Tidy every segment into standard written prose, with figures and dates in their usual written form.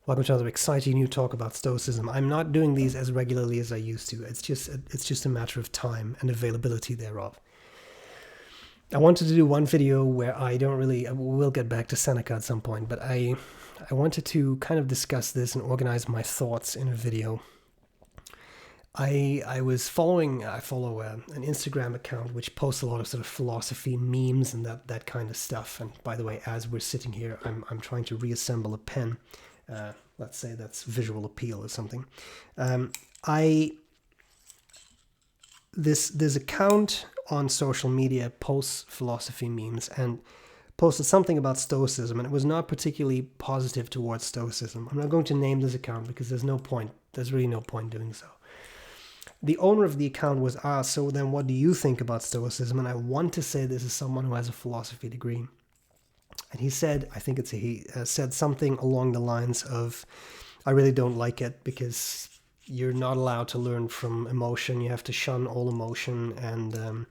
Welcome to another exciting new talk about Stoicism. I'm not doing these as regularly as I used to. It's just a matter of time and availability thereof. I wanted to do one video where we'll get back to Seneca at some point, but I wanted to kind of discuss this and organize my thoughts in a video. I follow an Instagram account which posts a lot of sort of philosophy memes and that kind of stuff. And by the way, as we're sitting here, I'm trying to reassemble a pen. Let's say that's visual appeal or something. This account on social media posts philosophy memes and posted something about Stoicism, and it was not particularly positive towards Stoicism. I'm not going to name this account because there's no point. There's really no point doing so. The owner of the account was asked, so then what do you think about Stoicism? And I want to say this is someone who has a philosophy degree. And he said, he said something along the lines of, I really don't like it because you're not allowed to learn from emotion. You have to shun all emotion. And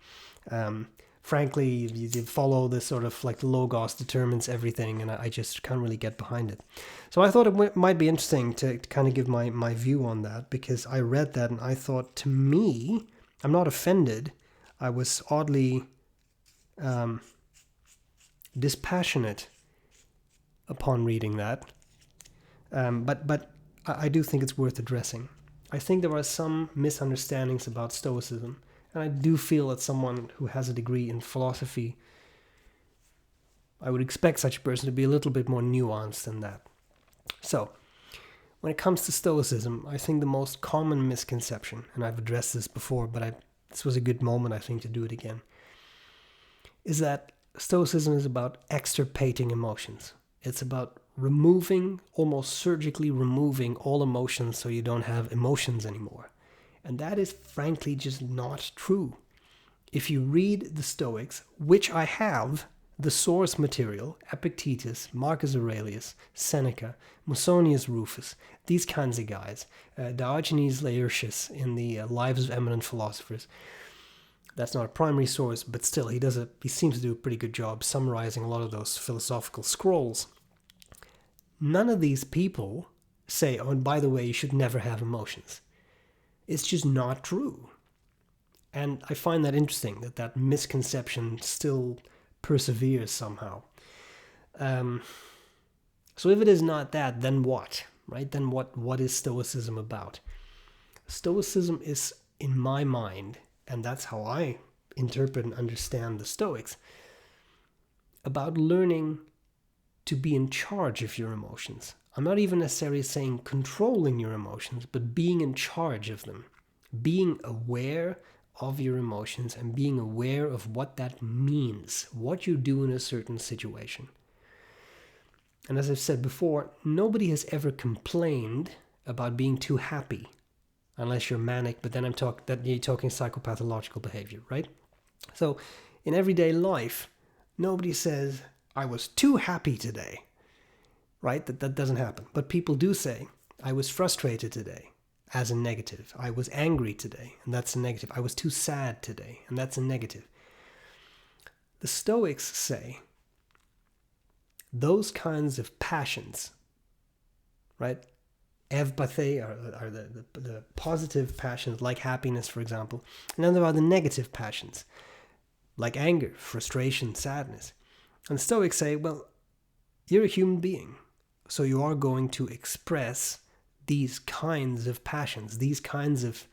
frankly, you follow this sort of like logos determines everything. And I just can't really get behind it. So I thought it might be interesting to kind of give my view on that, because I read that and I thought, to me, I'm not offended. I was oddly dispassionate upon reading that, but I do think it's worth addressing. I think there are some misunderstandings about Stoicism, and I do feel that someone who has a degree in philosophy, I would expect such a person to be a little bit more nuanced than that. So, when it comes to Stoicism, I think the most common misconception, and I've addressed this before, but this was a good moment, I think, to do it again, is that Stoicism is about extirpating emotions. It's about almost surgically removing all emotions so you don't have emotions anymore. And that is frankly just not true. If you read the Stoics, which I have, the source material, Epictetus, Marcus Aurelius, Seneca, Musonius Rufus, these kinds of guys, Diogenes Laertius in the Lives of Eminent Philosophers. That's not a primary source, but still, he seems to do a pretty good job summarizing a lot of those philosophical scrolls. None of these people say, oh, and by the way, you should never have emotions. It's just not true. And I find that interesting, that misconception still perseveres somehow. So if it is not that, then what? Right? Then what is Stoicism about? Stoicism is, in my mind, and that's how I interpret and understand the Stoics, about learning to be in charge of your emotions. I'm not even necessarily saying controlling your emotions, but being in charge of them. Being aware of your emotions and being aware of what that means, what you do in a certain situation. And as I've said before, nobody has ever complained about being too happy. Unless you're manic, but then you're talking psychopathological behavior, right? So in everyday life, nobody says, I was too happy today, right? That doesn't happen. But people do say, I was frustrated today, as a negative. I was angry today, and that's a negative. I was too sad today, and that's a negative. The Stoics say those kinds of passions, right? Evpathe are the positive passions, like happiness, for example. And then there are the negative passions, like anger, frustration, sadness. And the Stoics say, well, you're a human being, so you are going to express these kinds of passions, these kinds of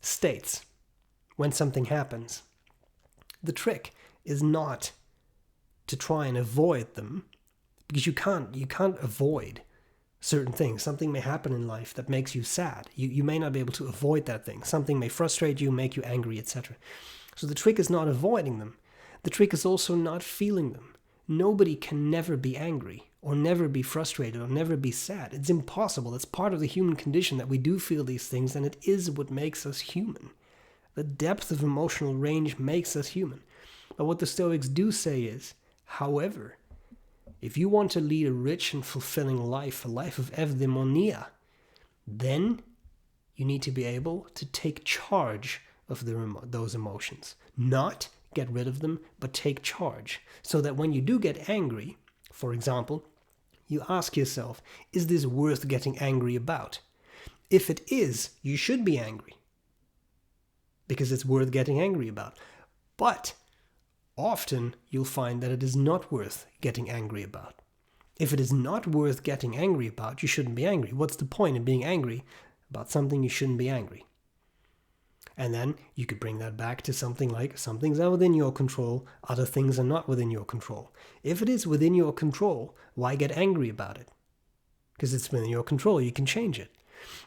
states when something happens. The trick is not to try and avoid them, because you can't avoid certain things. Something may happen in life that makes you sad. You may not be able to avoid that thing. Something may frustrate you, make you angry, etc. So the trick is not avoiding them. The trick is also not feeling them. Nobody can never be angry or never be frustrated or never be sad. It's impossible. It's part of the human condition that we do feel these things, and it is what makes us human. The depth of emotional range makes us human. But what the Stoics do say is, however, if you want to lead a rich and fulfilling life, a life of eudaimonia, then you need to be able to take charge of those emotions. Not get rid of them, but take charge. So that when you do get angry, for example, You ask yourself, is this worth getting angry about? If it is, you should be angry, because it's worth getting angry about. But often you'll find that it is not worth getting angry about. If it is not worth getting angry about, you shouldn't be angry. What's the point in being angry about something you shouldn't be angry? And then you could bring that back to something like, some things are within your control, other things are not within your control. If it is within your control, why get angry about it? Because it's within your control, you can change it.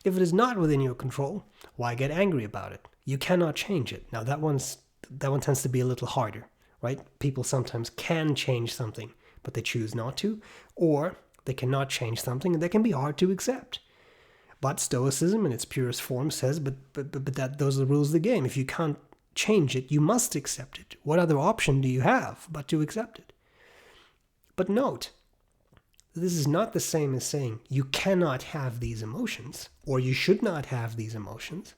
If it is not within your control, why get angry about it? You cannot change it. Now that one tends to be a little harder, right? People sometimes can change something, but they choose not to, or they cannot change something, and that can be hard to accept. But Stoicism in its purest form says, but those are the rules of the game. If you can't change it, you must accept it. What other option do you have but to accept it? But note, this is not the same as saying you cannot have these emotions, or you should not have these emotions.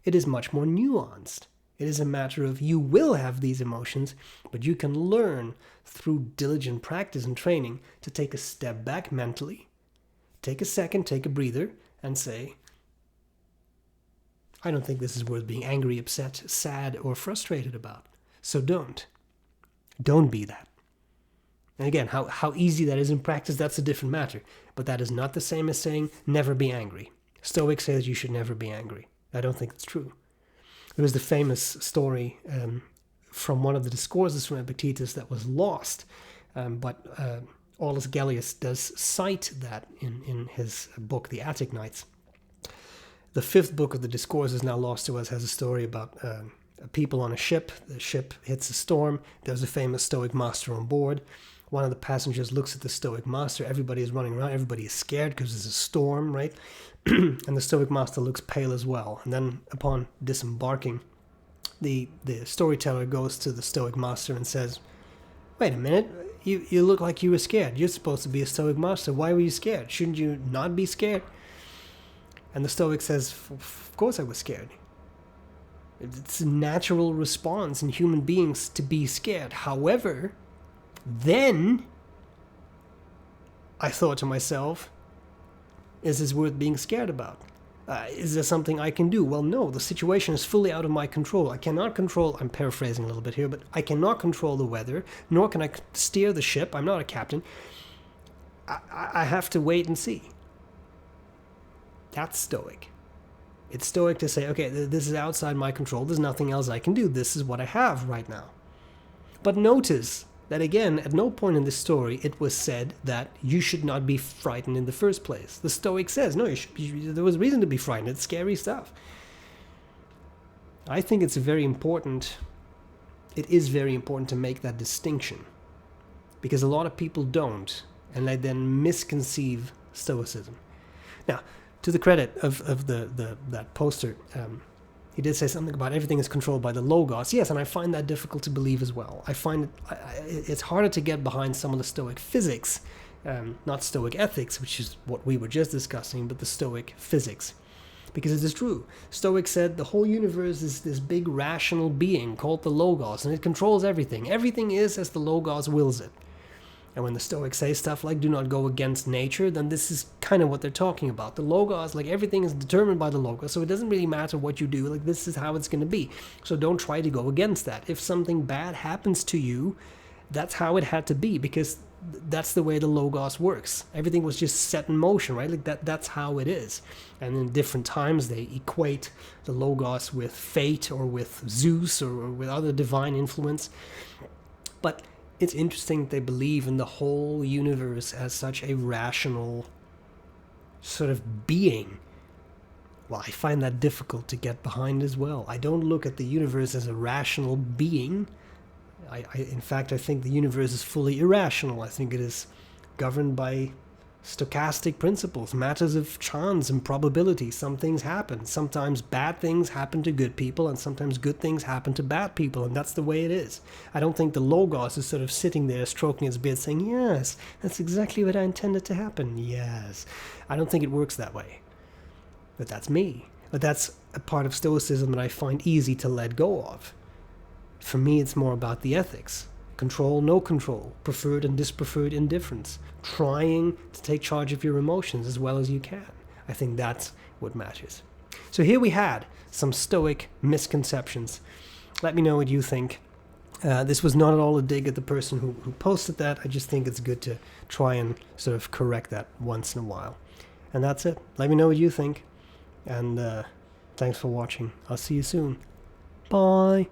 It is much more nuanced. It is a matter of you will have these emotions, but you can learn through diligent practice and training to take a step back mentally, take a second, take a breather, and say, I don't think this is worth being angry, upset, sad, or frustrated about. So don't. Don't be that. And again, how easy that is in practice, that's a different matter. But that is not the same as saying, never be angry. Stoic says you should never be angry. I don't think it's true. There was the famous story from one of the discourses from Epictetus that was lost, but Aulus Gellius does cite that in his book, The Attic Nights. The fifth book of the Discourses, now lost to us, has a story about people on a ship. The ship hits a storm. There's a famous Stoic master on board. One of the passengers looks at the Stoic master. Everybody is running around. Everybody is scared because there's a storm, right? And the Stoic master looks pale as well. And then upon disembarking, the storyteller goes to the Stoic master and says, wait a minute, you look like you were scared. You're supposed to be a Stoic master. Why were you scared? Shouldn't you not be scared? And the Stoic says, of course I was scared. It's a natural response in human beings to be scared. However, then I thought to myself, is this worth being scared about? Is there something I can do? Well, no, the situation is fully out of my control. I cannot control, I'm paraphrasing a little bit here, but I cannot control the weather, nor can I steer the ship. I'm not a captain. I have to wait and see. That's Stoic. It's Stoic to say, okay, this is outside my control. There's nothing else I can do. This is what I have right now. But notice that again, at no point in this story it was said that you should not be frightened in the first place. The Stoic says, no, there was reason to be frightened. It's scary stuff. I think it's very important. It is very important to make that distinction, because a lot of people don't, and they then misconceive Stoicism. Now, to the credit of that poster, he did say something about everything is controlled by the Logos. Yes, and I find that difficult to believe as well. I find it's harder to get behind some of the Stoic physics, not Stoic ethics, which is what we were just discussing, but the Stoic physics. Because it is true. Stoics said the whole universe is this big rational being called the Logos, and it controls everything. Everything is as the Logos wills it. And when the Stoics say stuff like, do not go against nature, then this is kind of what they're talking about. The Logos, like everything is determined by the Logos, so it doesn't really matter what you do, like this is how it's going to be. So don't try to go against that. If something bad happens to you, that's how it had to be, because that's the way the Logos works. Everything was just set in motion, right? Like that's how it is. And in different times they equate the Logos with fate or with Zeus or with other divine influence. But it's interesting they believe in the whole universe as such a rational sort of being. Well, I find that difficult to get behind as well. I don't look at the universe as a rational being. In fact, I think the universe is fully irrational. I think it is governed by stochastic principles, matters of chance and probability. Some things happen. Sometimes bad things happen to good people, and sometimes good things happen to bad people, and that's the way it is. I don't think the Logos is sort of sitting there stroking its beard saying, yes, that's exactly what I intended to happen. Yes. I don't think it works that way. But that's me. But that's a part of Stoicism that I find easy to let go of. For me, it's more about the ethics. control, no control, preferred and dispreferred indifference, trying to take charge of your emotions as well as you can. I think that's what matters. So here we had some Stoic misconceptions. Let me know what you think. This was not at all a dig at the person who posted that. I just think it's good to try and sort of correct that once in a while. And that's it. Let me know what you think. And thanks for watching. I'll see you soon. Bye.